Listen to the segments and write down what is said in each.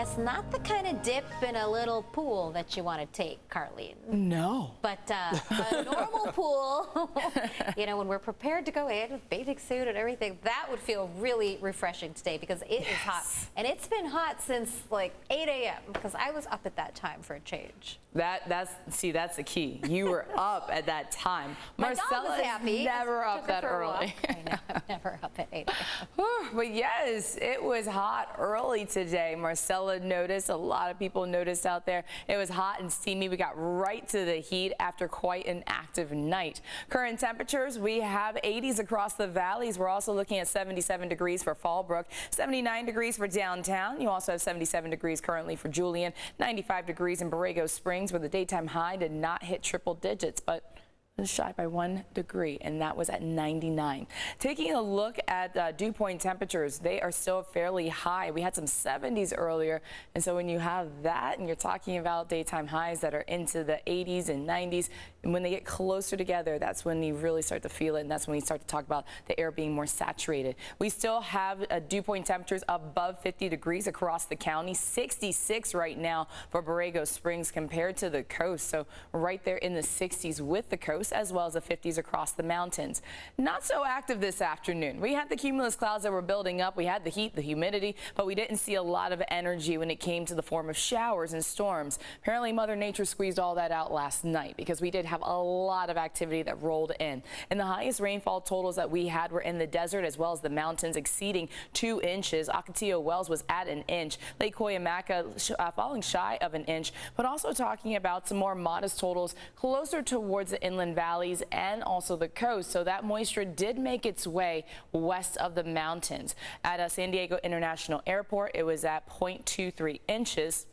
It's not the kind of dip in a little pool that you want to take, Carlene. No. But a normal pool, you know, when we're prepared to go in with bathing suit and everything, that would feel really refreshing today because it is hot. And it's been hot since like 8 a.m. because I was up at that time for a change. That's the key. You were up at that time. My dog was happy. Never up that early. I know, I'm never up at 8 a.m. But yes, it was hot early today. Marcella noticed, a lot of people noticed out there. It was hot and steamy. We got right to the heat after quite an active night. Current temperatures, we have 80s across the valleys. We're also looking at 77 degrees for Fallbrook, 79 degrees for downtown. You also have 77 degrees currently for Julian, 95 degrees in Borrego Springs, where the daytime high did not hit triple digits, but was shy by 1 degree, and that was at 99. Taking a look at dew point temperatures, they are still fairly high. We had some 70s earlier, and so when you have that and you're talking about daytime highs that are into the 80s and 90s, and when they get closer together, that's when you really start to feel it, and that's when we start to talk about the air being more saturated. We still have dew point temperatures above 50 degrees across the county, 66 right now for Borrego Springs compared to the coast, so right there in the 60s with the coast, as well as the 50s across the mountains. Not so active this afternoon. We had the cumulus clouds that were building up. We had the heat, the humidity, but we didn't see a lot of energy when it came to the form of showers and storms. Apparently, Mother Nature squeezed all that out last night because we did have a lot of activity that rolled in. And the highest rainfall totals that we had were in the desert as well as the mountains, exceeding 2 inches. Ocotillo Wells was at 1 inch. Lake Cuyamaca falling shy of 1 inch, but also talking about some more modest totals closer towards the inland valleys and also the coast. So that moisture did make its way west of the mountains. At San Diego International Airport, it was at 0.23 inches.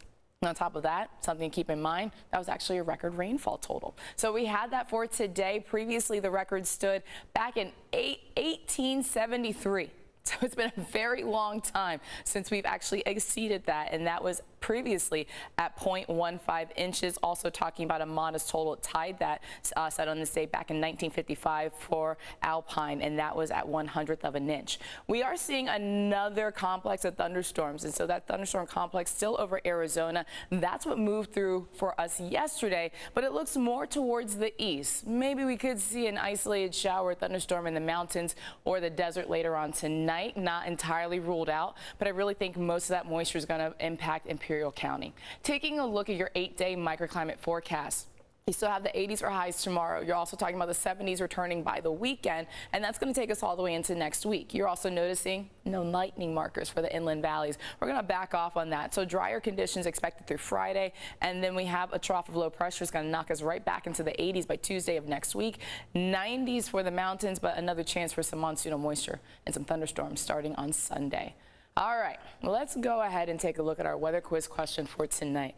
On top of that, something to keep in mind, that was actually a record rainfall total. So we had that for today. Previously, the record stood back in 1873. So it's been a very long time since we've actually exceeded that, and that was previously at 0.15 inches. Also talking about a modest total, tied that set on this day back in 1955 for Alpine, and that was at 1/100th of an inch. We are seeing another complex of thunderstorms, and so that thunderstorm complex still over Arizona. That's what moved through for us yesterday, but it looks more towards the east. Maybe we could see an isolated shower thunderstorm in the mountains or the desert later on tonight. Not entirely ruled out, but I really think most of that moisture is going to impact Imperial County. Taking a look at your 8-day microclimate forecast. You still have the 80s for highs tomorrow. You're also talking about the 70s returning by the weekend, and that's going to take us all the way into next week. You're also noticing no lightning markers for the inland valleys. We're going to back off on that. So drier conditions expected through Friday, and then we have a trough of low pressure is going to knock us right back into the 80s by Tuesday of next week. 90s for the mountains, but another chance for some monsoonal moisture and some thunderstorms starting on Sunday. All right, let's go ahead and take a look at our weather quiz question for tonight.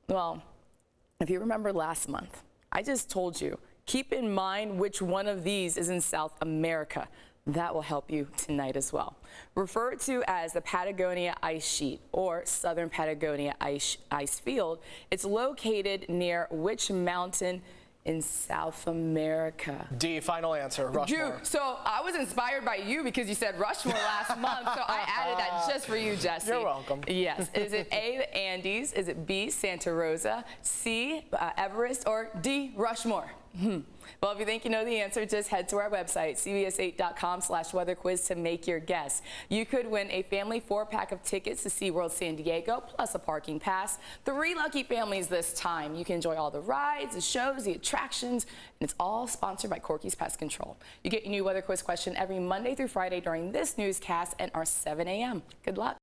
Well, if you remember last month, I just told you, keep in mind which one of these is in South America. That will help you tonight as well. Referred to as the Patagonia Ice Sheet or Southern Patagonia Ice Field, it's located near which mountain in South America? D, final answer, Rushmore. So I was inspired by you because you said Rushmore last month, so I added that just for you, Jesse. You're welcome. Yes. Is it A, the Andes? Is it B, Santa Rosa? C, Everest? Or D, Rushmore? Well, if you think you know the answer, just head to our website, cbs8.com/weatherquiz to make your guess. You could win a family 4-pack of tickets to SeaWorld San Diego, plus a parking pass. 3 lucky families this time. You can enjoy all the rides, the shows, the attractions, and it's all sponsored by Corky's Pest Control. You get your new weather quiz question every Monday through Friday during this newscast and our 7 a.m. Good luck.